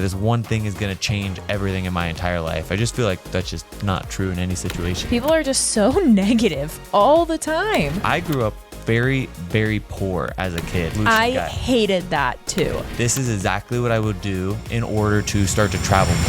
this one thing is going to change everything in my entire life. I just feel like that's just not true in any situation. People are just so negative all the time. I grew up very, very poor as a kid. I hated that too. This is exactly what I would do in order to start to travel more.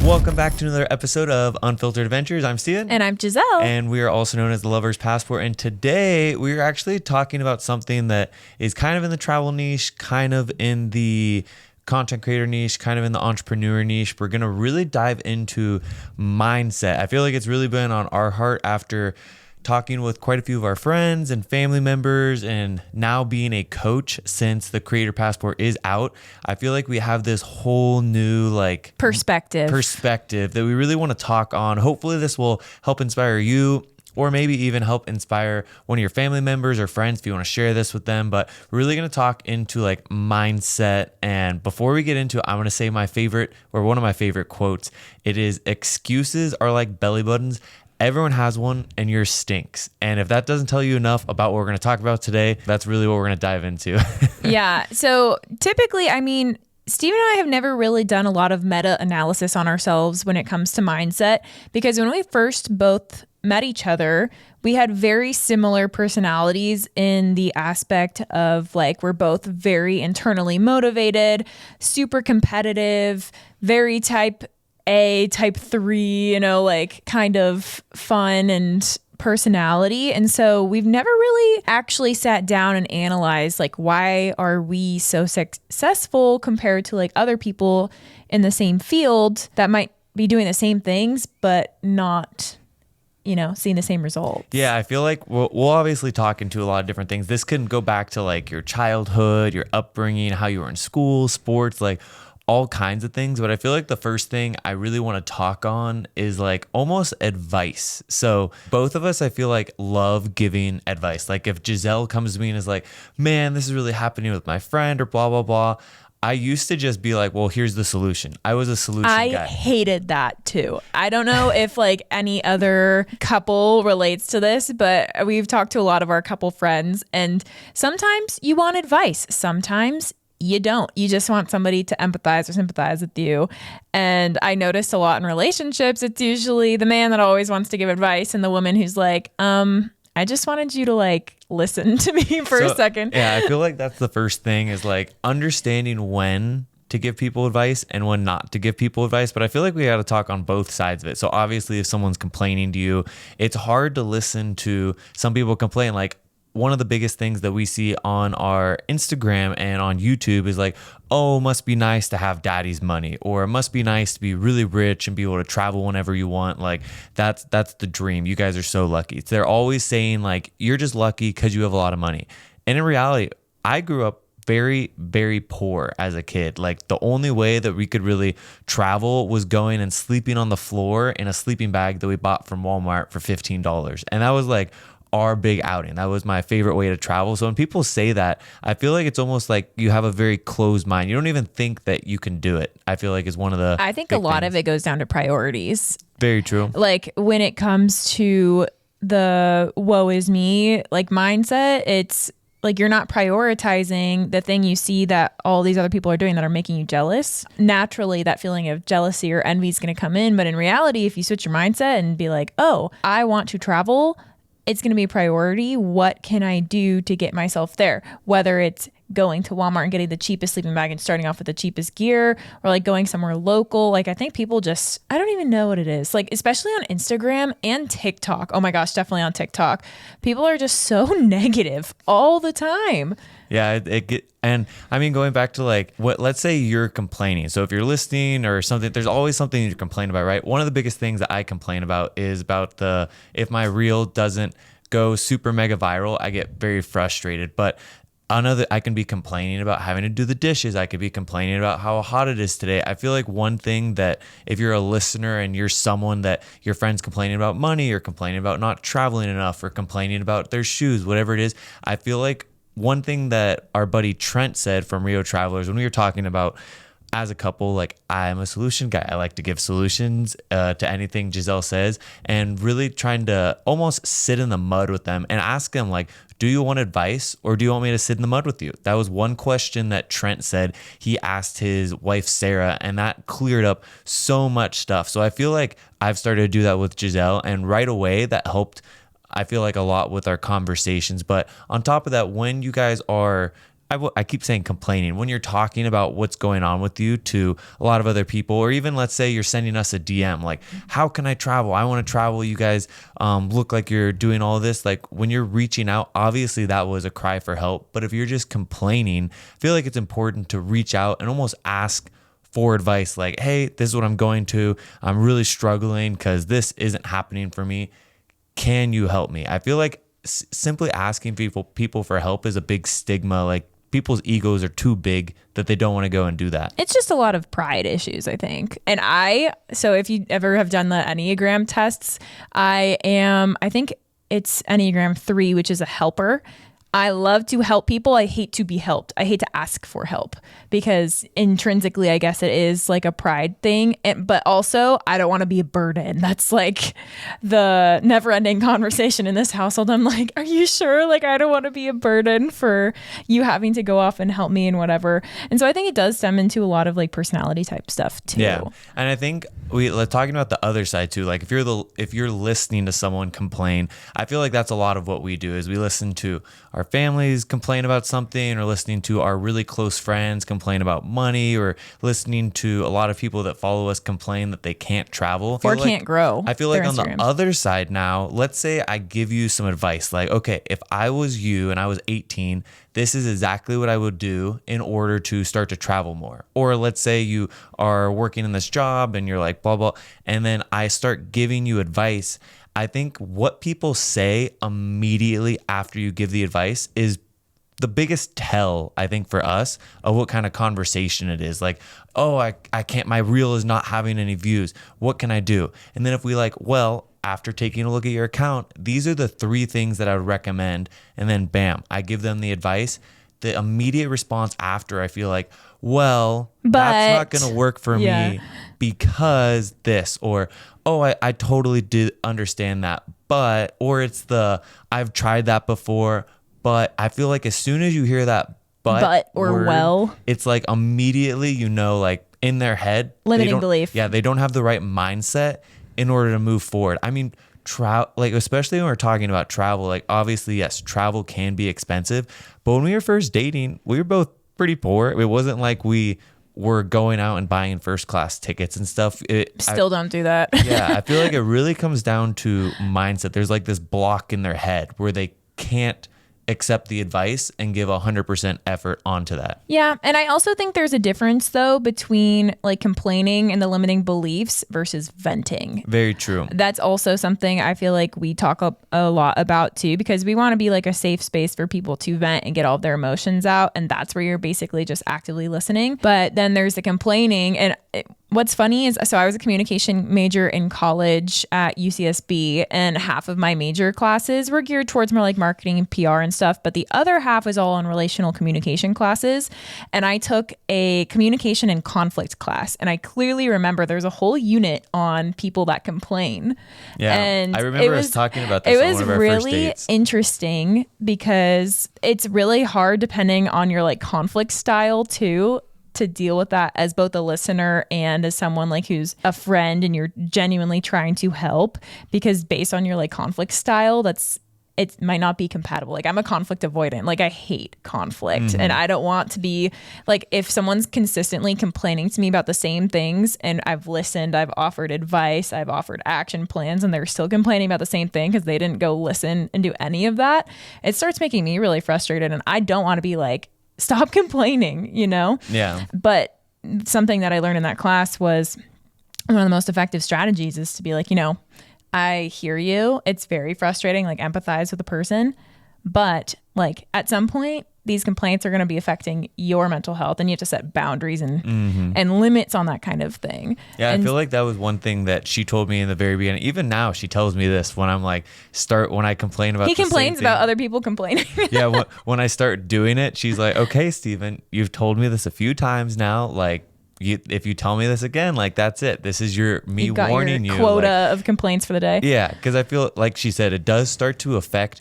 Welcome back to another episode of Unfiltered Adventures. I'm Steven. And I'm Giselle. And we are also known as the Lover's Passport. And today we are actually talking about something that is kind of in the travel niche, kind of in the content creator niche, kind of in the entrepreneur niche. We're going to really dive into mindset. I feel like it's really been on our heart after talking with quite a few of our friends and family members, and now being a coach since the Creator Passport is out. I feel like we have this whole new perspective that we really want to talk on. Hopefully this will help inspire you, or maybe even help inspire one of your family members or friends if you want to share this with them. But we're really going to talk into mindset. And before we get into it, I'm going to say my favorite, or one of my favorite quotes. It is, excuses are like belly buttons. Everyone has one and yours stinks. And if that doesn't tell you enough about what we're going to talk about today, that's really what we're going to dive into. Yeah. So typically, Steve and I have never really done a lot of meta-analysis on ourselves when it comes to mindset, because when we first both met each other, we had very similar personalities in the aspect of we're both very internally motivated, super competitive, very type 3, kind of fun and personality. And so we've never really actually sat down and analyzed why are we so successful compared to other people in the same field that might be doing the same things but not seeing the same results. Yeah, I feel like we'll obviously talk into a lot of different things. This can go back to your childhood, your upbringing, how you were in school, sports, all kinds of things. But I feel like the first thing I really want to talk on is almost advice. So both of us, I feel love giving advice. If Giselle comes to me and is man, this is really happening with my friend or blah, blah, blah. I used to just be well, here's the solution. I was a solution guy. I hated that too. I don't know if any other couple relates to this, but we've talked to a lot of our couple friends, and sometimes you want advice. Sometimes you don't. You just want somebody to empathize or sympathize with you. And I noticed a lot in relationships, it's usually the man that always wants to give advice and the woman who's I just wanted you to listen to me for a second. Yeah, I feel that's the first thing is understanding when to give people advice and when not to give people advice. But I feel we got to talk on both sides of it. So obviously if someone's complaining to you, it's hard to listen to some people complain. One of the biggest things that we see on our Instagram and on YouTube is oh, it must be nice to have daddy's money, or it must be nice to be really rich and be able to travel whenever you want. That's the dream. You guys are so lucky. They're always saying you're just lucky because you have a lot of money. And in reality, I grew up very, very poor as a kid. The only way that we could really travel was going and sleeping on the floor in a sleeping bag that we bought from Walmart for $15. And that was our big outing. That was my favorite way to travel. So when people say that, I feel it's almost you have a very closed mind. You don't even think that you can do it. I feel is one of the I think a lot of it goes down to priorities. Very true. When it comes to the woe is me mindset, it's you're not prioritizing the thing you see that all these other people are doing that are making you jealous. Naturally, that feeling of jealousy or envy is going to come in. But in reality, if you switch your mindset and be oh, I want to travel, it's going to be a priority. What can I do to get myself there? Whether it's going to Walmart and getting the cheapest sleeping bag and starting off with the cheapest gear, or going somewhere local. I think people I don't even know what it is. Especially on Instagram and TikTok. Oh my gosh, definitely on TikTok. People are just so negative all the time. Yeah, going back to let's say you're complaining. So if you're listening or something, there's always something you complain about, right? One of the biggest things that I complain about is about if my reel doesn't go super mega viral, I get very frustrated. But I can be complaining about having to do the dishes. I could be complaining about how hot it is today. I feel one thing that if you're a listener and you're someone that your friend's complaining about money or complaining about not traveling enough or complaining about their shoes, whatever it is, I feel one thing that our buddy Trent said from Rio Travelers when we were talking about as a couple, I'm a solution guy. I like to give solutions to anything Giselle says, and really trying to almost sit in the mud with them and ask them do you want advice or do you want me to sit in the mud with you? That was one question that Trent said he asked his wife, Sarah, and that cleared up so much stuff. So I feel like I've started to do that with Giselle, and right away that helped, I feel like, a lot with our conversations. But on top of that, when you guys are, I keep saying complaining, when you're talking about what's going on with you to a lot of other people, or even let's say you're sending us a DM, like, how can I travel? I want to travel. You guys look like you're doing all this. Like when you're reaching out, obviously that was a cry for help. But if you're just complaining, I feel like it's important to reach out and almost ask for advice. Like, hey, this is what I'm going to. I'm really struggling because this isn't happening for me. Can you help me? I feel like simply asking people for help is a big stigma. Like people's egos are too big that they don't want to go and do that. It's just a lot of pride issues, I think. And so if you ever have done the Enneagram tests, I think it's Enneagram 3, which is a helper. I love to help people. I hate to be helped. I hate to ask for help because intrinsically, I guess it is like a pride thing. But also, I don't want to be a burden. That's like the never ending conversation in this household. I'm like, are you sure? Like, I don't want to be a burden for you having to go off and help me and whatever. And so I think it does stem into a lot of like personality type stuff too. Yeah. And I think talking about the other side too, like if you're listening to someone complain, I feel like that's a lot of what we do is we listen to our families complain about something, or listening to our really close friends complain about money, or listening to a lot of people that follow us complain that they can't travel or can't grow. I feel like on the other side now, let's say I give you some advice like, okay, if I was you and I was 18, this is exactly what I would do in order to start to travel more. Or let's say you are working in this job and you're like, blah, blah, and then I start giving you advice. I think what people say immediately after you give the advice is the biggest tell, I think, for us of what kind of conversation it is. Like, oh, I can't, my reel is not having any views. What can I do? And then if we like, well, after taking a look at your account, these are the 3 things that I would recommend. And then bam, I give them the advice. The immediate response after, I feel like, well, that's not going to work for me because this, or, oh, I totally did understand that, but, or it's I've tried that before, but I feel like as soon as you hear that but or word, well, it's like immediately, like in their head, limiting belief. Yeah. They don't have the right mindset in order to move forward. I mean, like, especially when we're talking about travel, like obviously, yes, travel can be expensive, but when we were first dating, we were both pretty poor. It wasn't like we were going out and buying first class tickets and stuff. Still don't do that. Yeah. I feel like it really comes down to mindset. There's like this block in their head where they can't accept the advice and give 100% effort onto that. Yeah. And I also think there's a difference though between like complaining and the limiting beliefs versus venting. Very true. That's also something I feel like we talk a lot about too, because we want to be like a safe space for people to vent and get all of their emotions out. And that's where you're basically just actively listening. But then there's the complaining. And what's funny is, so I was a communication major in college at UCSB, and half of my major classes were geared towards more like marketing and PR and stuff, but the other half was all on relational communication classes. And I took a communication and conflict class, and I clearly remember there's a whole unit on people that complain. Yeah, and I remember us talking about this. It was really interesting because it's really hard depending on your like conflict style too, to deal with that as both a listener and as someone like who's a friend and you're genuinely trying to help, because based on your like conflict style, it might not be compatible. Like I'm a conflict avoidant. Like I hate conflict and I don't want to be like, if someone's consistently complaining to me about the same things and I've listened, I've offered advice, I've offered action plans, and they're still complaining about the same thing because they didn't go listen and do any of that, it starts making me really frustrated. And I don't want to be like, stop complaining, you know? Yeah. But something that I learned in that class was one of the most effective strategies is to be like, I hear you. It's very frustrating, like empathize with the person. But like at some point, these complaints are going to be affecting your mental health, and you have to set boundaries and limits on that kind of thing. Yeah, I feel like that was one thing that she told me in the very beginning. Even now, she tells me this when I'm like, when I complain about. He complains about other people complaining. Yeah, when I start doing it, she's like, "Okay, Steven, you've told me this a few times now. Like, if you tell me this again, like that's it. This is me warning you." Quota of complaints for the day. Yeah, because I feel like she said it does start to affect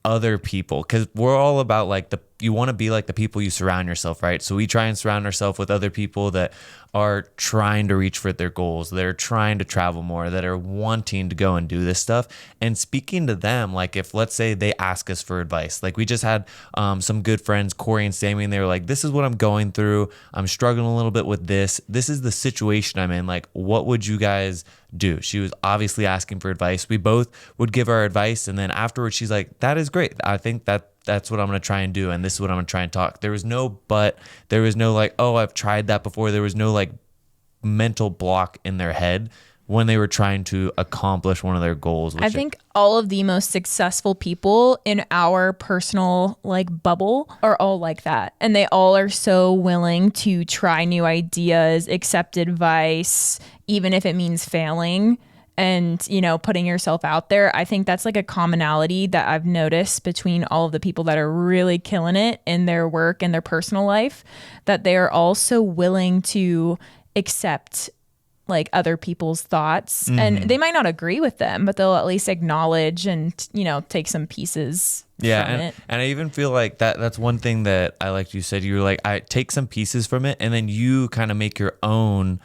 other people, because we're all about like you want to be like the people you surround yourself, right? So we try and surround ourselves with other people that are trying to reach for their goals, that are trying to travel more, that are wanting to go and do this stuff. And speaking to them, like if let's say they ask us for advice, like we just had some good friends, Corey and Sammy, and they were like, this is what I'm going through. I'm struggling a little bit with this. This is the situation I'm in. Like, what would you guys do? She was obviously asking for advice. We both would give our advice. And then afterwards, she's like, that is great. I think that's what I'm going to try and do. And this is what I'm going to try and talk. There was no, but there was no like, oh, I've tried that before. There was no like mental block in their head when they were trying to accomplish one of their goals. I think all of the most successful people in our personal like bubble are all like that. And they all are so willing to try new ideas, accept advice, even if it means failing and, you know, putting yourself out there. I think that's like a commonality that I've noticed between all of the people that are really killing it in their work and their personal life, that they are all so willing to accept like other people's thoughts, and they might not agree with them, but they'll at least acknowledge and, you know, take some pieces from it. And I even feel like that's one thing that I liked. You said you were like, I take some pieces from it and then you kind of make your own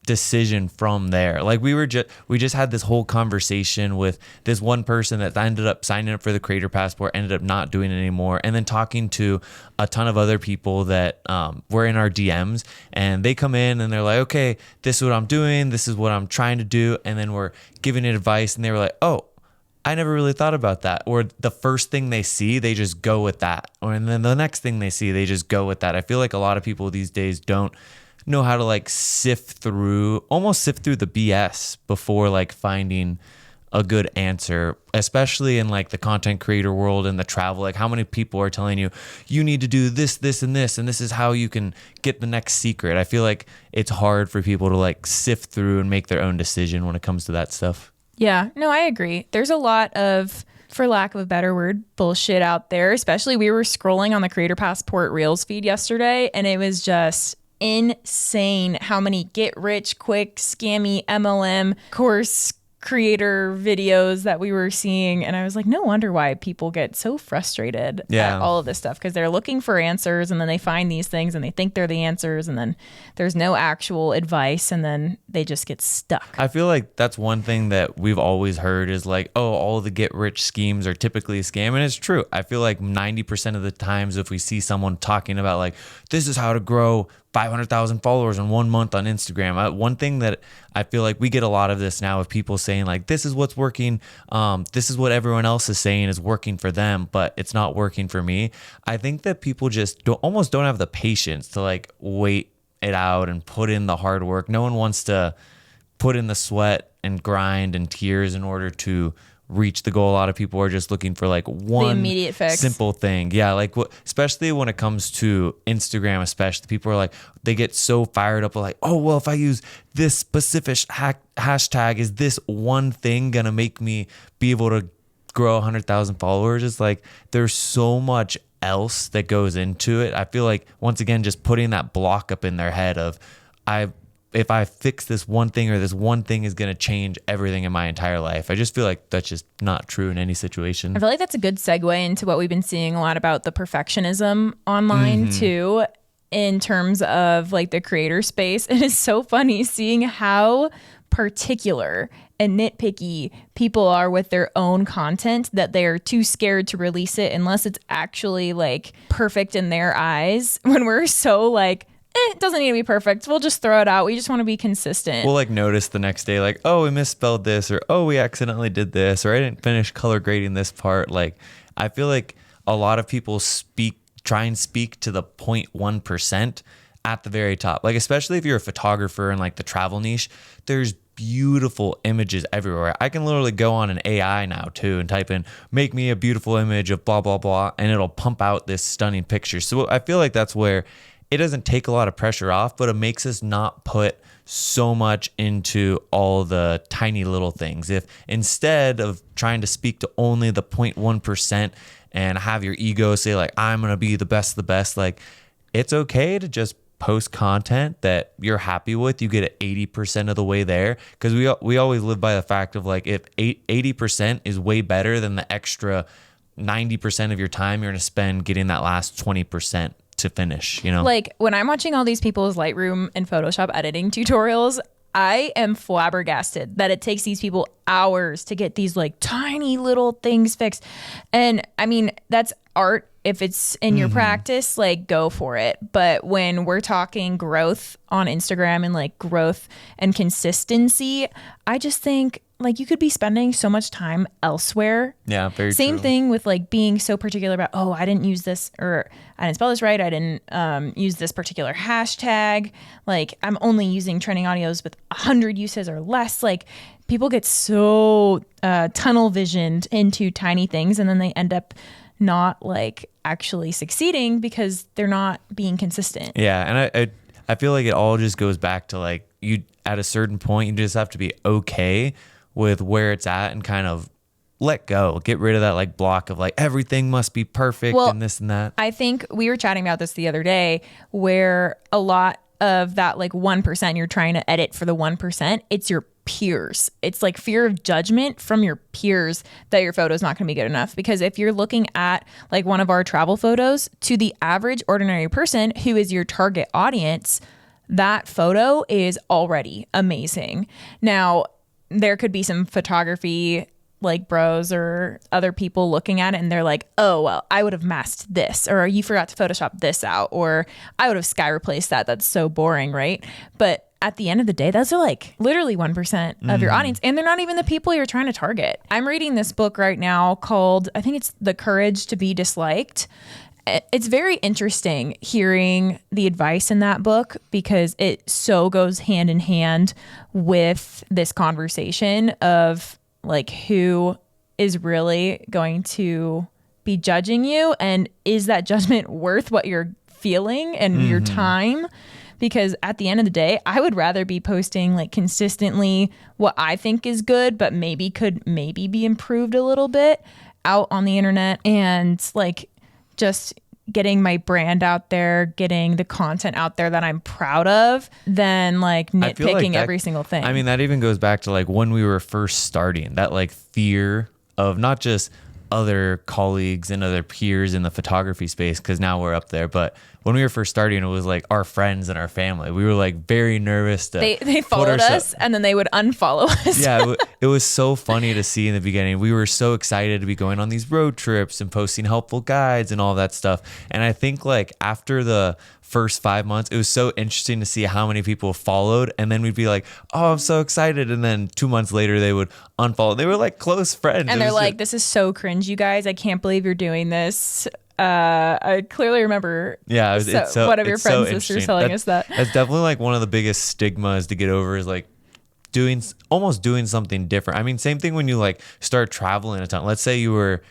decision from there. Like we just had this whole conversation with this one person that ended up signing up for the Creator Passport, ended up not doing it anymore, and then talking to a ton of other people that were in our DMs, and they come in and they're like, okay, this is what I'm doing, this is what I'm trying to do, and then we're giving it advice, and they were like, oh, I never really thought about that. Or the first thing they see, they just go with that. And then the next thing they see, they just go with that. I feel like a lot of people these days don't know how to like sift through the BS before like finding a good answer, especially in like the content creator world and the travel. Like how many people are telling you, you need to do this, this, and this is how you can get the next secret. I feel like it's hard for people to like sift through and make their own decision when it comes to that stuff. Yeah, no, I agree. There's a lot of, for lack of a better word, bullshit out there. Especially we were scrolling on the Creator Passport Reels feed yesterday, and it was just insane how many get rich quick scammy MLM course creator videos that we were seeing. And I was like, no wonder why people get so frustrated at all of this stuff, because they're looking for answers and then they find these things and they think they're the answers, and then there's no actual advice, and then they just get stuck. I feel like that's one thing that we've always heard is like, oh, all the get rich schemes are typically a scam. And it's true. I feel like 90% of the times if we see someone talking about like, this is how to grow 500,000 followers in 1 month on Instagram. One thing that I feel like we get a lot of this now of people saying like, this is what's working. This is what everyone else is saying is working for them, but it's not working for me. I think that people just almost don't have the patience to like wait it out and put in the hard work. No one wants to put in the sweat and grind and tears in order to reach the goal. A lot of people are just looking for like one immediate fix, simple thing. Yeah, like especially when it comes to Instagram, especially people are like, they get so fired up like, oh, well, if I use this specific hashtag, is this one thing gonna make me be able to grow 100,000 followers? It's like there's so much else that goes into it. I feel like once again, just putting that block up in their head of if I fix this one thing, or this one thing is going to change everything in my entire life. I just feel like that's just not true in any situation. I feel like that's a good segue into what we've been seeing a lot about the perfectionism online too, in terms of like the creator space. It is so funny seeing how particular and nitpicky people are with their own content, that they're too scared to release it unless it's actually like perfect in their eyes, when we're so like, it doesn't need to be perfect, we'll just throw it out, we just want to be consistent. We'll like notice the next day like, oh, we misspelled this, or oh, we accidentally did this, or I didn't finish color grading this part. Like I feel like a lot of people try and speak to the 0.1% at the very top. Like especially if you're a photographer in like the travel niche, there's beautiful images everywhere. I can literally go on an AI now too and type in, make me a beautiful image of blah blah blah, and it'll pump out this stunning picture. So I feel like that's where it doesn't take a lot of pressure off, but it makes us not put so much into all the tiny little things. If instead of trying to speak to only the 0.1% and have your ego say like, I'm going to be the best of the best, like it's okay to just post content that you're happy with. You get it 80% of the way there, because we always live by the fact of like, if 80% is way better than the extra 90% of your time you're going to spend getting that last 20% to finish, you know? Like when I'm watching all these people's Lightroom and Photoshop editing tutorials, I am flabbergasted that it takes these people hours to get these like tiny little things fixed. And I mean, that's art. If it's in your practice, like go for it. But when we're talking growth on Instagram and like growth and consistency, I just think like you could be spending so much time elsewhere. Yeah, very Same true. thing with like being so particular about, oh, I didn't use this, or I didn't spell this right. I didn't use this particular hashtag. Like I'm only using trending audios with 100 uses or less. Like people get so tunnel visioned into tiny things, and then they end up not like actually succeeding because they're not being consistent. Yeah, and I feel like it all just goes back to like you at a certain point you just have to be okay with where it's at and kind of let go, get rid of that like block of like everything must be perfect and this and that. I think we were chatting about this the other day where a lot of that like 1% you're trying to edit for the 1%, it's your peers. It's like fear of judgment from your peers that your photo is not going to be good enough. Because if you're looking at like one of our travel photos, to the average ordinary person who is your target audience, that photo is already amazing. Now, there could be some photography like bros or other people looking at it and they're like, oh, well, I would have masked this, or you forgot to Photoshop this out, or I would have sky replaced that. That's so boring, right? But at the end of the day, those are like literally 1% of your audience, and they're not even the people you're trying to target. I'm reading this book right now called, I think it's The Courage to Be Disliked. It's very interesting hearing the advice in that book because it so goes hand in hand with this conversation of like who is really going to be judging you, and is that judgment worth what you're feeling and your time? Because at the end of the day, I would rather be posting like consistently what I think is good, but maybe could be improved a little bit out on the internet, and like just getting my brand out there, getting the content out there that I'm proud of, than like nitpicking every single thing. I mean, that even goes back to like when we were first starting, that like fear of not just other colleagues and other peers in the photography space, because now we're up there, but when we were first starting, it was like our friends and our family. We were like very nervous to they followed us and then they would unfollow us. Yeah, it was so funny to see in the beginning. We were so excited to be going on these road trips and posting helpful guides and all that stuff. And I think like after the first 5 months, it was so interesting to see how many people followed, and then we'd be like, oh, I'm so excited, and then 2 months later they would unfollow. They were like close friends, and they're like, this is so cringe, you guys, I can't believe you're doing this. I clearly remember one of your friends' sisters telling us that. That's definitely like one of the biggest stigmas to get over, is like doing something different. I mean, same thing when you like start traveling a ton. Let's say you were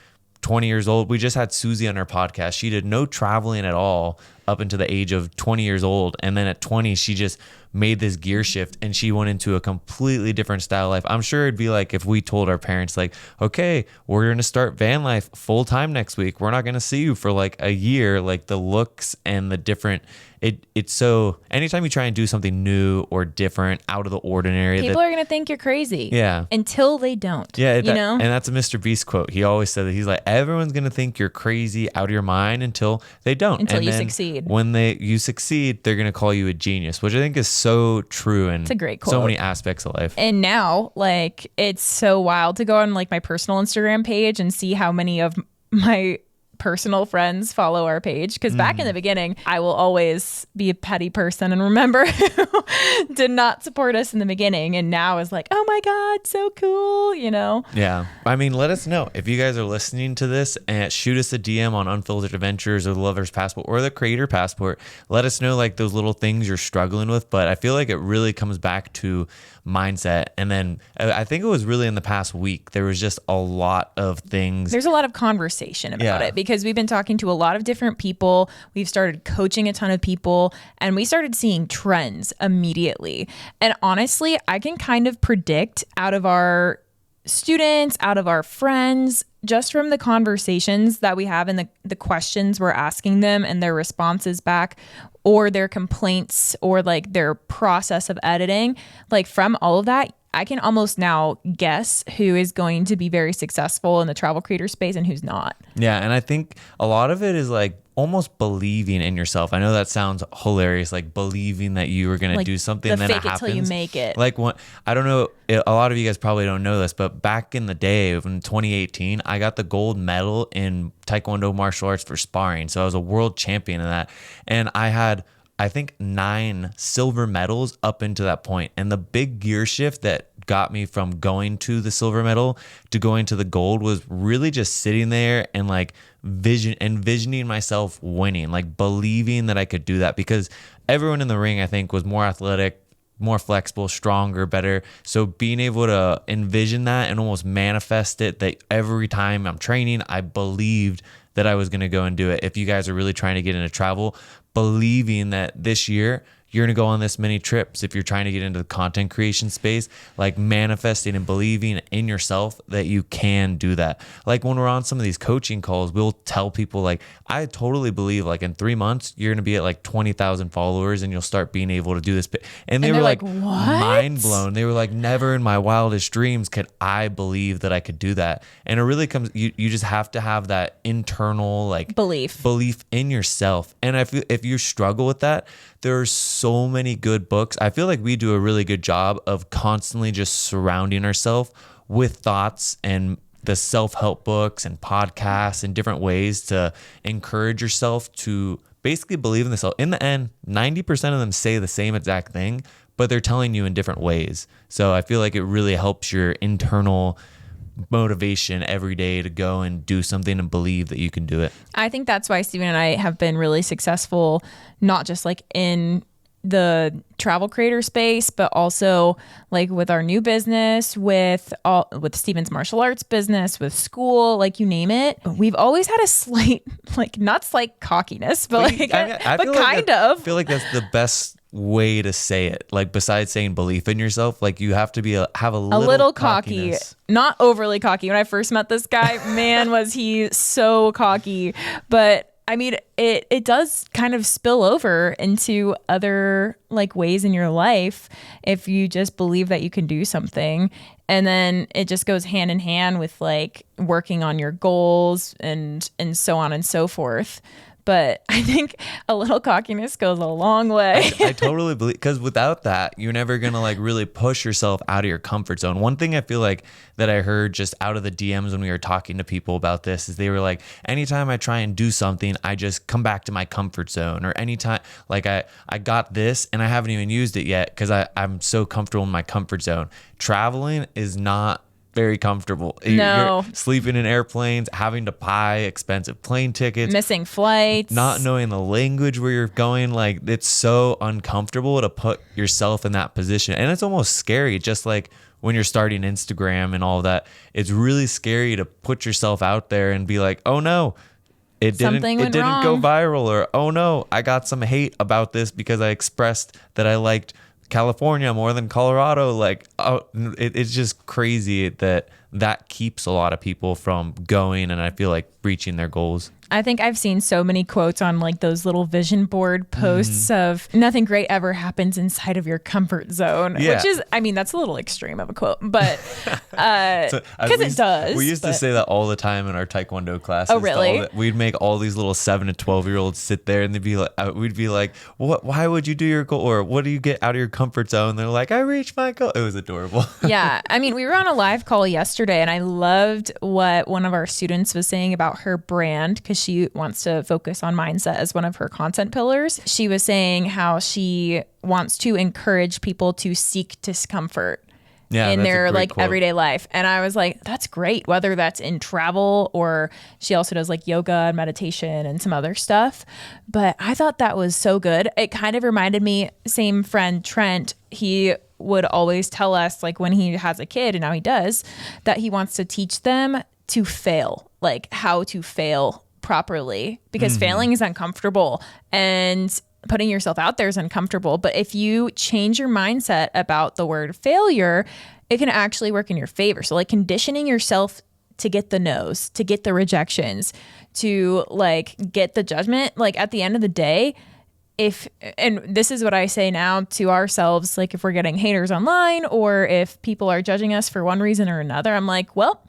20 years old. We just had Susie on our podcast. She did no traveling at all up until the age of 20 years old. And then at 20, she just made this gear shift and she went into a completely different style of life. I'm sure it'd be like if we told our parents like, okay, we're going to start van life full time next week. We're not going to see you for like a year. Like the looks and the different, it's so anytime you try and do something new or different, out of the ordinary, people are going to think you're crazy. Yeah. Until they don't. Yeah. You know? And that's a Mr. Beast quote. He always said that. He's like, everyone's going to think you're crazy, out of your mind, until they don't. Until and you then succeed. When you succeed, they're going to call you a genius, which I think is so true in it's a great quote. So many aspects of life. And now, like, it's so wild to go on like my personal Instagram page and see how many of my personal friends follow our page, because back in the beginning I will always be a petty person and remember who did not support us in the beginning, and now is like, oh my god, so cool, you know? Yeah, I mean, let us know if you guys are listening to this, and shoot us a DM on Unfiltered Adventures or the Lover's Passport or the Creator Passport. Let us know like those little things you're struggling with. But I feel like it really comes back to mindset. And then I think it was really in the past week, there was just a lot of things. There's a lot of conversation about it, because we've been talking to a lot of different people. We've started coaching a ton of people, and we started seeing trends immediately. And honestly, I can kind of predict out of our students, out of our friends, just from the conversations that we have and the questions we're asking them and their responses back, or their complaints, or like their process of editing, like from all of that, I can almost now guess who is going to be very successful in the travel creator space and who's not. Yeah. And I think a lot of it is like almost believing in yourself. I know that sounds hilarious, like believing that you were going to do something and then it happens. Till you make it. Like I don't know, a lot of you guys probably don't know this, but back in the day in 2018, I got the gold medal in Taekwondo martial arts for sparring. So I was a world champion in that. And I had, I think, 9 silver medals up into that point. And the big gear shift that got me from going to the silver medal to going to the gold was really just sitting there and like envisioning myself winning, like believing that I could do that, because everyone in the ring, I think, was more athletic, more flexible, stronger, better. So being able to envision that and almost manifest it, that every time I'm training, I believed that I was going to go and do it. If you guys are really trying to get into travel, believing that this year you're going to go on this many trips. If you're trying to get into the content creation space, like manifesting and believing in yourself that you can do that. Like when we're on some of these coaching calls, we'll tell people like, I totally believe like in 3 months, you're going to be at like 20,000 followers and you'll start being able to do this. And they were like what? Mind blown. They were like, never in my wildest dreams could I believe that I could do that. And it really comes, you just have to have that internal like belief in yourself. And if you struggle with that, there's so many good books. I feel like we do a really good job of constantly just surrounding ourselves with thoughts and the self-help books and podcasts and different ways to encourage yourself to basically believe in yourself. In the end, 90% of them say the same exact thing, but they're telling you in different ways. So I feel like it really helps your internal motivation every day to go and do something and believe that you can do it. I think that's why Steven and I have been really successful, not just like in the travel creator space, but also like with our new business, with Steven's martial arts business, with school, like you name it. We've always had a slight, like not slight cockiness, but like, I feel like that's the best way to say it. Like besides saying belief in yourself, like you have to have a little cocky, not overly cocky. When I first met this guy, man, was he so cocky. But I mean, it does kind of spill over into other like ways in your life if you just believe that you can do something. And then it just goes hand in hand with like working on your goals and so on and so forth. But I think a little cockiness goes a long way. I totally believe, because without that, you're never going to like really push yourself out of your comfort zone. One thing I feel like that I heard just out of the DMs when we were talking to people about this is they were like, anytime I try and do something, I just come back to my comfort zone. Or anytime like I got this and I haven't even used it yet because I'm so comfortable in my comfort zone. Traveling is not very comfortable. No. You're sleeping in airplanes, having to buy expensive plane tickets, missing flights, not knowing the language where you're going. Like it's so uncomfortable to put yourself in that position. And it's almost scary, just like when you're starting Instagram and all that. It's really scary to put yourself out there and be like, oh no, it didn't go viral, or oh no, I got some hate about this because I expressed that I liked California more than Colorado. Like, oh, it's just crazy that keeps a lot of people from going and I feel like reaching their goals. I think I've seen so many quotes on like those little vision board posts of nothing great ever happens inside of your comfort zone, which is, I mean, that's a little extreme of a quote, but because it does. We used to say that all the time in our Taekwondo classes. Oh, really? We'd make all these little 7 to 12-year-olds sit there and they'd be like, we'd be like, what? Why would you do your goal? Or what do you get out of your comfort zone? They're like, I reached my goal. It was adorable. Yeah. I mean, we were on a live call yesterday and I loved what one of our students was saying about her brand, because she wants to focus on mindset as one of her content pillars. She was saying how she wants to encourage people to seek discomfort in their like quote. Everyday life. And I was like, that's great, whether that's in travel or she also does like yoga and meditation and some other stuff. But I thought that was so good. It kind of reminded me, same friend Trent, he would always tell us, like when he has a kid, and now he does, that he wants to teach them to fail, like how to fail properly, because failing is uncomfortable and putting yourself out there is uncomfortable. But if you change your mindset about the word failure, it can actually work in your favor. So like conditioning yourself to get the no's, to get the rejections, to like get the judgment, like at the end of the day, if, and this is what I say now to ourselves, like if we're getting haters online or if people are judging us for one reason or another, I'm like, well,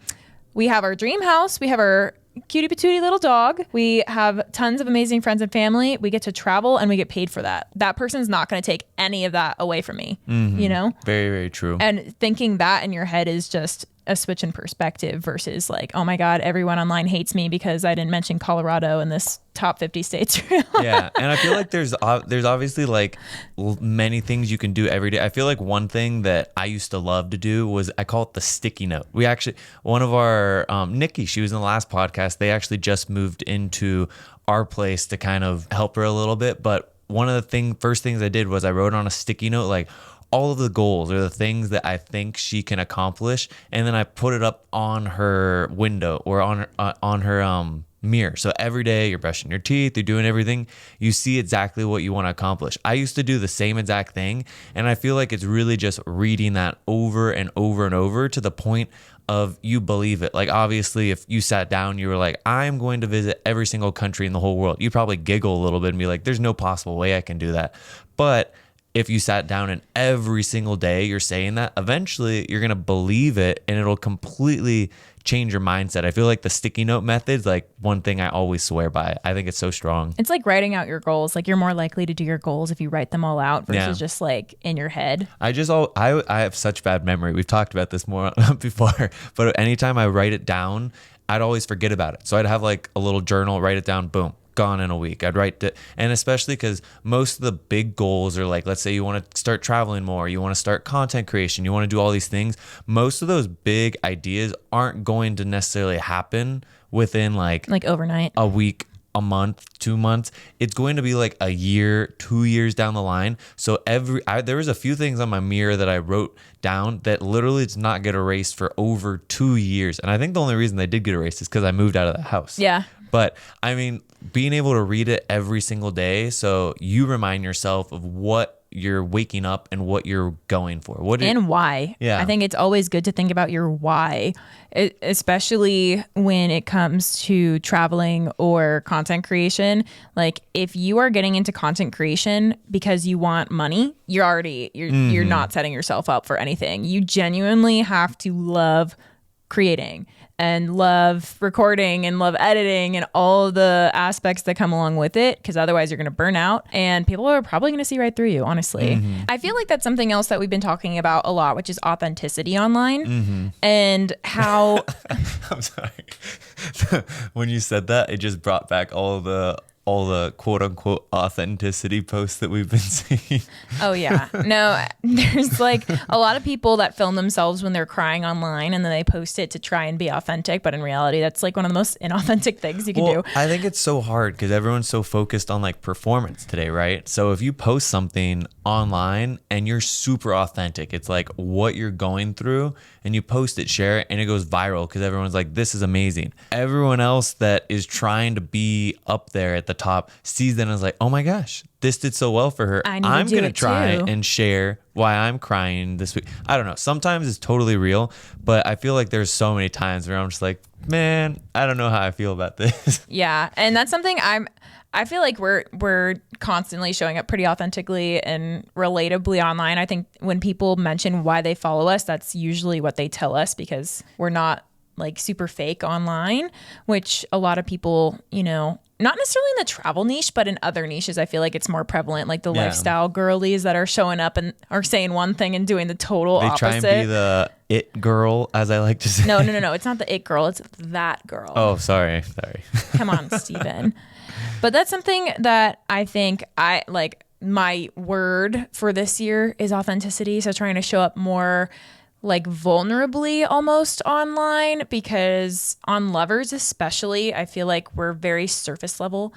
we have our dream house, we have our cutie patootie little dog, we have tons of amazing friends and family, we get to travel and we get paid for that. That person's not going to take any of that away from me, you know? Very, very true. And thinking that in your head is just a switch in perspective versus like, oh my God, everyone online hates me because I didn't mention Colorado in this top 50 states. Yeah. And I feel like there's obviously like many things you can do every day. I feel like one thing that I used to love to do was, I call it the sticky note. We actually, one of our, Nikki, she was in the last podcast. They actually just moved into our place to kind of help her a little bit. But one of the first things I did was I wrote on a sticky note, like, all of the goals or the things that I think she can accomplish, and then I put it up on her window or on her mirror. So every day you're brushing your teeth, you're doing everything, you see exactly what you want to accomplish. I used to do the same exact thing, and I feel like it's really just reading that over and over and over to the point of you believe it. Like obviously if you sat down, you were like, I'm going to visit every single country in the whole world, you probably giggle a little bit and be like, there's no possible way I can do that. But if you sat down and every single day you're saying that, eventually you're going to believe it and it'll completely change your mindset. I feel like the sticky note method's like one thing I always swear by. I think it's so strong. It's like writing out your goals. Like you're more likely to do your goals if you write them all out versus just like in your head. I have such bad memory. We've talked about this more before, but anytime I write it down, I'd always forget about it. So I'd have like a little journal, write it down, boom, gone in a week. I'd write it, and especially because most of the big goals are like, let's say you want to start traveling more, you want to start content creation, you want to do all these things. Most of those big ideas aren't going to necessarily happen within like overnight, a week, a month, 2 months. It's going to be like a year, 2 years down the line. So there was a few things on my mirror that I wrote down that literally did not get erased for over 2 years. And I think the only reason they did get erased is because I moved out of the house. Yeah. But I mean, being able to read it every single day, so you remind yourself of what you're waking up and what you're going for. And why. Yeah. I think it's always good to think about your why, especially when it comes to traveling or content creation. Like if you are getting into content creation because you want money, you're not setting yourself up for anything. You genuinely have to love creating and love recording and love editing and all the aspects that come along with it, because otherwise you're going to burn out and people are probably going to see right through you, honestly. I feel like that's something else that we've been talking about a lot, which is authenticity online and how I'm sorry. When you said that, it just brought back all the quote unquote authenticity posts that we've been seeing. Oh yeah. No, there's like a lot of people that film themselves when they're crying online and then they post it to try and be authentic. But in reality, that's like one of the most inauthentic things you can do. I think it's so hard because everyone's so focused on like performance today, right? So if you post something online and you're super authentic, it's like what you're going through, and you post it, share it, and it goes viral because everyone's like, this is amazing. Everyone else that is trying to be up there at the top sees that and is like, oh my gosh, this did so well for her. I'm going to try and share why I'm crying this week. I don't know. Sometimes it's totally real, but I feel like there's so many times where I'm just like, man, I don't know how I feel about this. Yeah. And that's something I feel like we're constantly showing up pretty authentically and relatably online. I think when people mention why they follow us, that's usually what they tell us, because we're not like super fake online, which a lot of people, you know, not necessarily in the travel niche, but in other niches, I feel like it's more prevalent, like the lifestyle girlies that are showing up and are saying one thing and doing the total opposite. They try and be the it girl, as I like to say. No, it's not the it girl. It's that girl. Oh, sorry. Come on, Steven. But that's something that I think my word for this year is authenticity. So trying to show up more like vulnerably almost online, because on Lovers especially, I feel like we're very surface level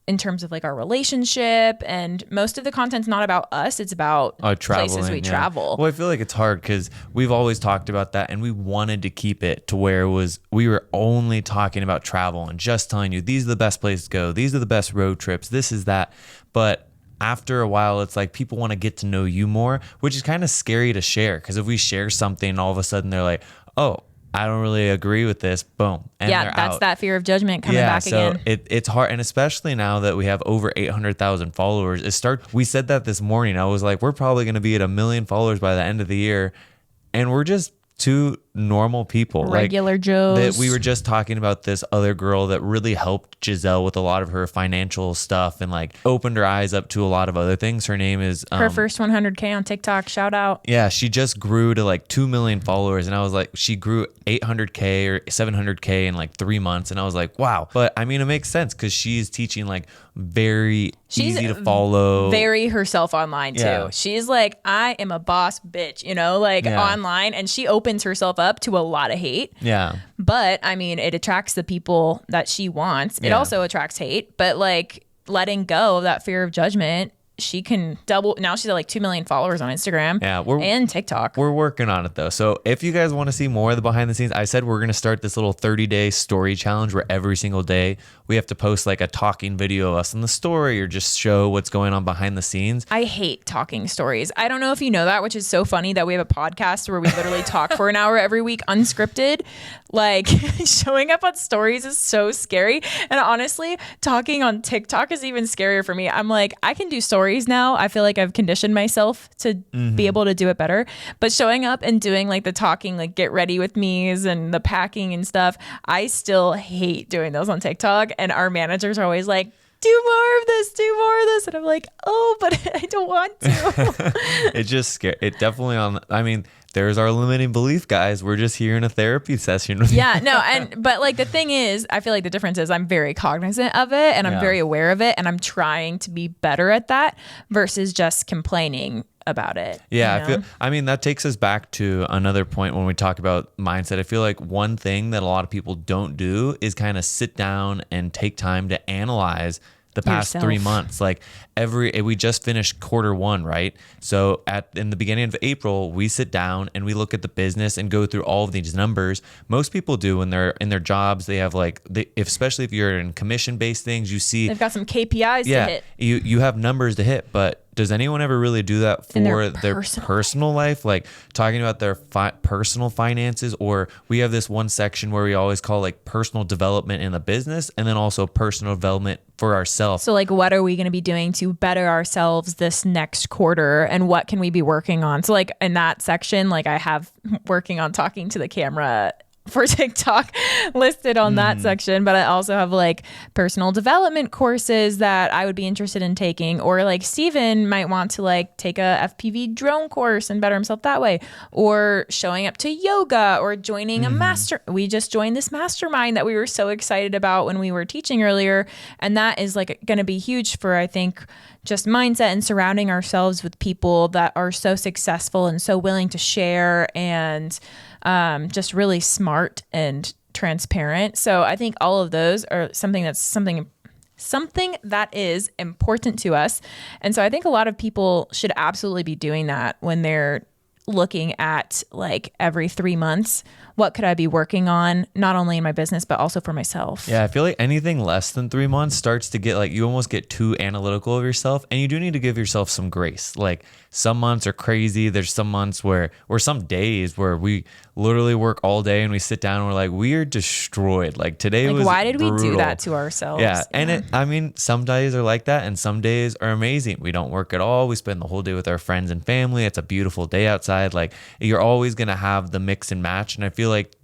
in terms of like our relationship, and most of the content's not about us, it's about places we travel. Well, I feel like it's hard because we've always talked about that, and we wanted to keep it to where we were only talking about travel and just telling you these are the best places to go, these are the best road trips, this is that. But after a while, it's like people want to get to know you more, which is kind of scary to share, because if we share something, all of a sudden they're like, oh, I don't really agree with this. Boom. And Yeah, they're that's out. that fear of judgment coming back again. It's hard. And especially now that we have over 800,000 followers, we said that this morning. I was like, we're probably going to be at 1 million followers by the end of the year. And we're just two normal people, regular Joes. That we were just talking about this other girl that really helped Giselle with a lot of her financial stuff and like opened her eyes up to a lot of other things. Her name is her first 100K on TikTok. Shout out. Yeah, she just grew to like 2 million followers, and I was like, she grew 800K or 700K in like 3 months, and I was like, wow. But I mean, it makes sense because she's teaching like she's easy to follow, very herself online too. Yeah. She's like, I am a boss bitch, online, and she opens herself up to a lot of hate. Yeah. But I mean, it attracts the people that she wants. It also attracts hate, but like letting go of that fear of judgment, she can double. Now she's at like 2 million followers on Instagram and TikTok. We're working on it though. So if you guys want to see more of the behind the scenes, I said we're going to start this little 30-day story challenge where every single day we have to post like a talking video of us in the story or just show what's going on behind the scenes. I hate talking stories. I don't know if you know that, which is so funny that we have a podcast where we literally talk for an hour every week unscripted. Like showing up on stories is so scary. And honestly, talking on TikTok is even scarier for me. I'm like, I can do stories now. I feel like I've conditioned myself to be able to do it better. But showing up and doing like the talking, like get ready with me's and the packing and stuff, I still hate doing those on TikTok. And our managers are always like, do more of this, do more of this. And I'm like, oh, but I don't want to. It just scared. It definitely I mean, there's our limiting belief, guys. We're just here in a therapy session. Yeah, no. But like the thing is, I feel like the difference is I'm very cognizant of it and I'm very aware of it. And I'm trying to be better at that versus just complaining about it. Yeah, I mean, that takes us back to another point when we talk about mindset. I feel like one thing that a lot of people don't do is kind of sit down and take time to analyze the past 3 months. Like we just finished Q1, right? So in the beginning of April, we sit down and we look at the business and go through all of these numbers. Most people do when they're in their jobs. They have especially if you're in commission-based things, you see they've got some KPIs to hit. You have numbers to hit, but does anyone ever really do that for their personal life? Like talking about their personal finances, or we have this one section where we always call like personal development in the business and then also personal development for ourselves. So like, what are we going to be doing to better ourselves this next quarter and what can we be working on? So like in that section, like I have working on talking to the camera for TikTok listed on that section, but I also have like personal development courses that I would be interested in taking, or like Steven might want to like take a FPV drone course and better himself that way, or showing up to yoga or joining we just joined this mastermind that we were so excited about when we were teaching earlier. And that is like going to be huge for, I think, just mindset and surrounding ourselves with people that are so successful and so willing to share and just really smart and transparent. So I think all of those are something that is important to us. And so I think a lot of people should absolutely be doing that when they're looking at like every 3 months, what could I be working on, not only in my business, but also for myself. Yeah, I feel like anything less than 3 months starts to get like, you almost get too analytical of yourself, and you do need to give yourself some grace. Like some months are crazy. There's some months or some days where we literally work all day and we sit down and we're like, we are destroyed. Like today was why did brutal. we do that to ourselves? Yeah. And I mean, some days are like that and some days are amazing. We don't work at all. We spend the whole day with our friends and family. It's a beautiful day outside. Like you're always going to have the mix and match. And I feel like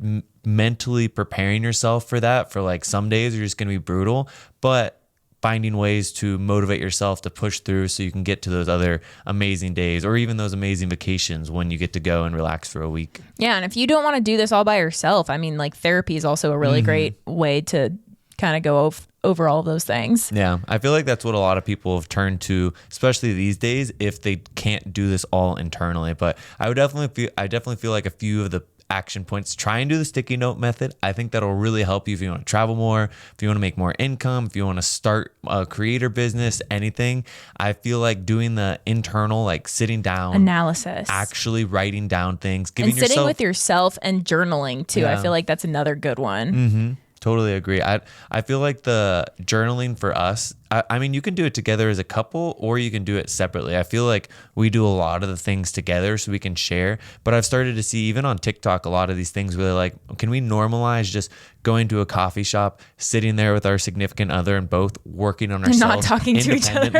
mentally preparing yourself for that, for like some days are just going to be brutal, but finding ways to motivate yourself to push through so you can get to those other amazing days or even those amazing vacations when you get to go and relax for a week. Yeah. And if you don't want to do this all by yourself, I mean, like therapy is also a really great way to kind of go over all of those things. Yeah. I feel like that's what a lot of people have turned to, especially these days, if they can't do this all internally. But I definitely feel like a few of the action points, try and do the sticky note method. I think that'll really help you if you want to travel more, if you want to make more income, if you want to start a creator business, anything. I feel like doing the internal, like sitting down, analysis, actually writing down things, sitting with yourself and journaling too. Yeah. I feel like that's another good one. Totally agree. I feel like the journaling for us, I mean, you can do it together as a couple or you can do it separately. I feel like we do a lot of the things together so we can share. But I've started to see even on TikTok, a lot of these things where they're like, can we normalize just going to a coffee shop, sitting there with our significant other and both working on ourselves not talking to each other.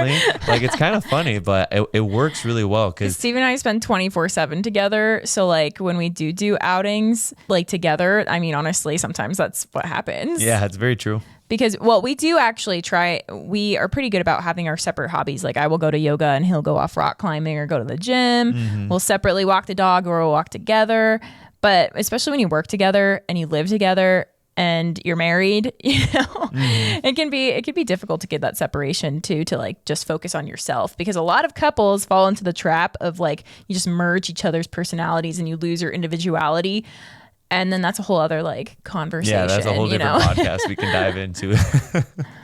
Like, it's kind of funny, but it works really well. Because Steve and I spend 24/7 together. So like when we do outings like together, I mean, honestly, sometimes that's what happens. yeah, it's very true. Because, well, we do actually try, we are pretty good about having our separate hobbies. Like I will go to yoga and he'll go off rock climbing or go to the gym. We'll separately walk the dog or we'll walk together. But especially when you work together and you live together and you're married, it can be difficult to get that separation too, to like just focus on yourself, because a lot of couples fall into the trap of like, you just merge each other's personalities and you lose your individuality. And then that's a whole other like conversation. Yeah, that's a whole different podcast we can dive into.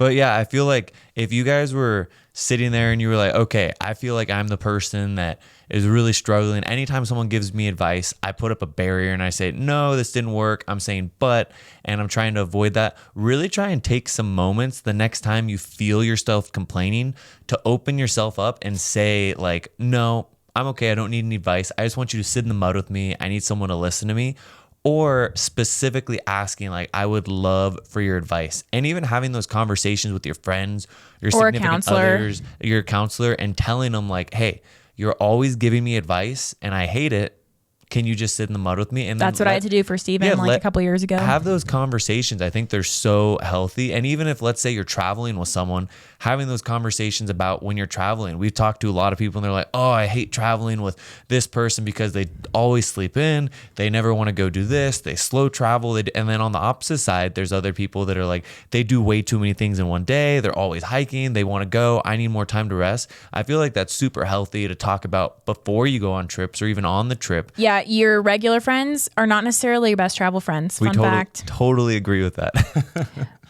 But yeah, I feel like if you guys were sitting there and you were like, okay, I feel like I'm the person that is really struggling. Anytime someone gives me advice, I put up a barrier and I say, no, this didn't work. I'm saying, but, and I'm trying to avoid that. Really try and take some moments the next time you feel yourself complaining to open yourself up and say like, no, I'm okay. I don't need any advice. I just want you to sit in the mud with me. I need someone to listen to me. Or specifically asking like, I would love for your advice, and even having those conversations with your friends, your significant others, your counselor, and telling them like, hey, you're always giving me advice and I hate it. Can you just sit in the mud with me? And that's what I had to do for Steven a couple years ago. Have those conversations. I think they're so healthy. And even if, let's say you're traveling with someone, having those conversations about when you're traveling. We've talked to a lot of people and they're like, oh, I hate traveling with this person because they always sleep in. They never want to go do this. They slow travel. And then on the opposite side, there's other people that are like, they do way too many things in one day. They're always hiking. They want to go. I need more time to rest. I feel like that's super healthy to talk about before you go on trips or even on the trip. Yeah. Your regular friends are not necessarily your best travel friends. Fun fact. Totally agree with that.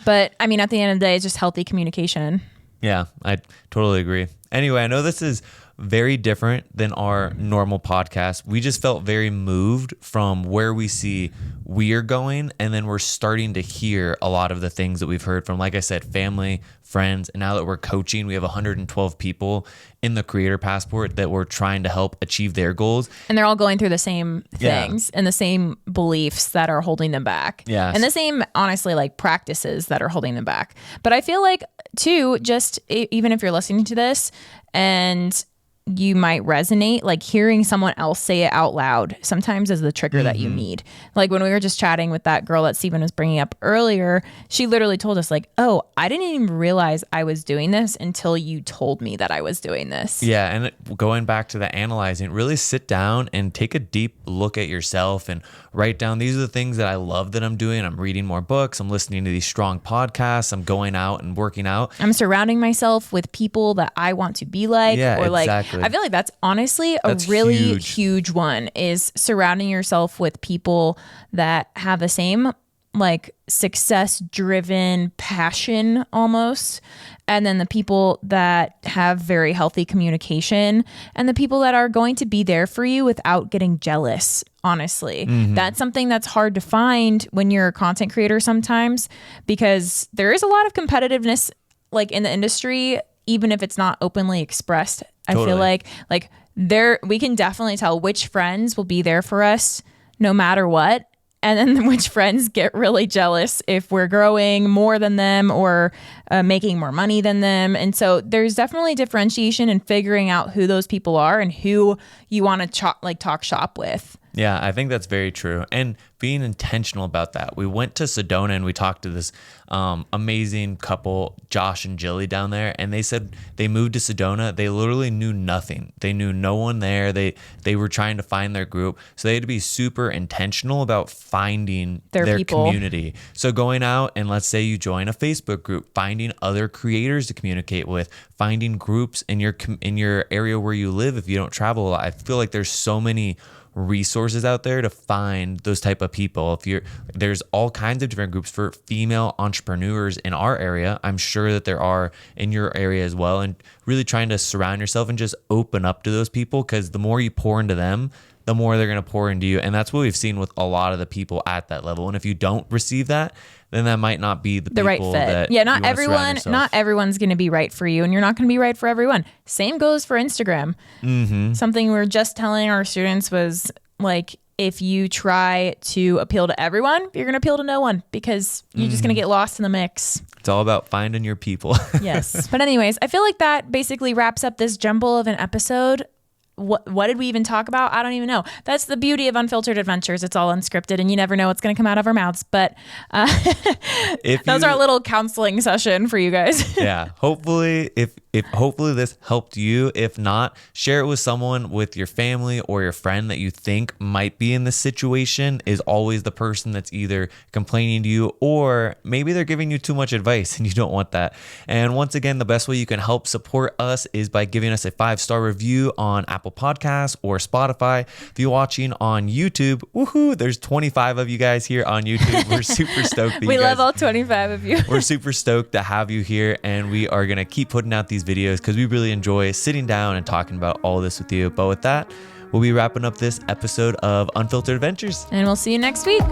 But I mean, at the end of the day, it's just healthy communication. Yeah, I totally agree. Anyway, I know this is very different than our normal podcast. We just felt very moved from where we see we're going. And then we're starting to hear a lot of the things that we've heard from, like I said, family, friends. And now that we're coaching, we have 112 people in the Creator Passport that we're trying to help achieve their goals. And they're all going through the same things and the same beliefs that are holding them back. Yeah. And the same, honestly, like practices that are holding them back. But I feel like too, just even if you're listening to this and you might resonate, like hearing someone else say it out loud sometimes is the trigger that you need. Like when we were just chatting with that girl that Steven was bringing up earlier, she literally told us like, oh, I didn't even realize I was doing this until you told me that I was doing this. Yeah. And going back to the analyzing, really sit down and take a deep look at yourself and write down, these are the things that I love that I'm doing. I'm reading more books. I'm listening to these strong podcasts. I'm going out and working out. I'm surrounding myself with people that I want to be like. Yeah, or like, exactly. I feel like that's honestly a really huge one, is surrounding yourself with people that have the same like success driven passion almost. And then the people that have very healthy communication and the people that are going to be there for you without getting jealous. Honestly, that's something that's hard to find when you're a content creator sometimes, because there is a lot of competitiveness like in the industry, even if it's not openly expressed. Totally. I feel like there, we can definitely tell which friends will be there for us no matter what. And then which friends get really jealous if we're growing more than them or making more money than them. And so there's definitely differentiation in figuring out who those people are and who you want to talk shop with. Yeah, I think that's very true. And being intentional about that. We went to Sedona and we talked to this amazing couple, Josh and Jilly, down there. And they said they moved to Sedona. They literally knew nothing. They knew no one there. They were trying to find their group. So they had to be super intentional about finding their community. So going out and let's say you join a Facebook group, finding other creators to communicate with, finding groups in your area where you live if you don't travel a lot. I feel like there's so many resources out there to find those type of people. There's all kinds of different groups for female entrepreneurs in our area. I'm sure that there are in your area as well, and really trying to surround yourself and just open up to those people, because the more you pour into them, the more they're going to pour into you. And that's what we've seen with a lot of the people at that level. And if you don't receive that, then that might not be the right people fit. that Yeah, not you wanna surround everyone, yourself. not everyone's going to be right for you, and you're not going to be right for everyone. Same goes for Instagram. Something we were just telling our students was like, if you try to appeal to everyone, you're going to appeal to no one because you're just going to get lost in the mix. It's all about finding your people. Yes. But anyways, I feel like that basically wraps up this jumble of an episode. What did we even talk about? I don't even know. That's the beauty of Unfiltered Adventures. It's all unscripted and you never know what's going to come out of our mouths. But that was our little counseling session for you guys. Yeah. Hopefully, if hopefully this helped you. If not, share it with someone, with your family or your friend that you think might be in this situation, is always the person that's either complaining to you or maybe they're giving you too much advice and you don't want that. And once again, the best way you can help support us is by giving us a 5-star review on Apple Podcasts or Spotify. If you're watching on YouTube, woohoo, there's 25 of you guys here on YouTube. We're super stoked that We you love guys, all 25 of you. we're super stoked to have you here, and we are going to keep putting out these videos because we really enjoy sitting down and talking about all this with you. But with that, we'll be wrapping up this episode of Unfiltered Adventures. And we'll see you next week.